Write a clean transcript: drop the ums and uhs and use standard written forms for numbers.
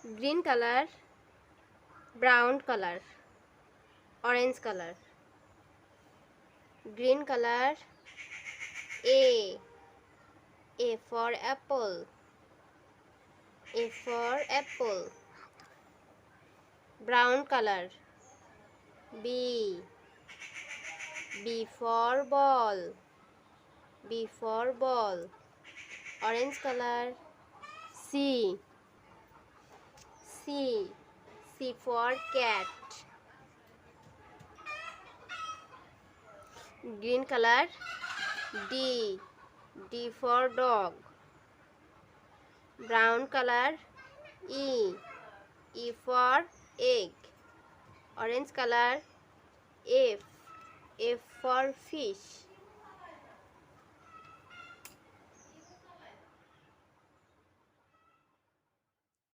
green color, brown color, orange color. Green color, A for apple, A for apple. Brown color, B for ball, B for ball. Orange color, C for cat. Green color, D for dog. Brown color, E for egg. Orange color, F for fish.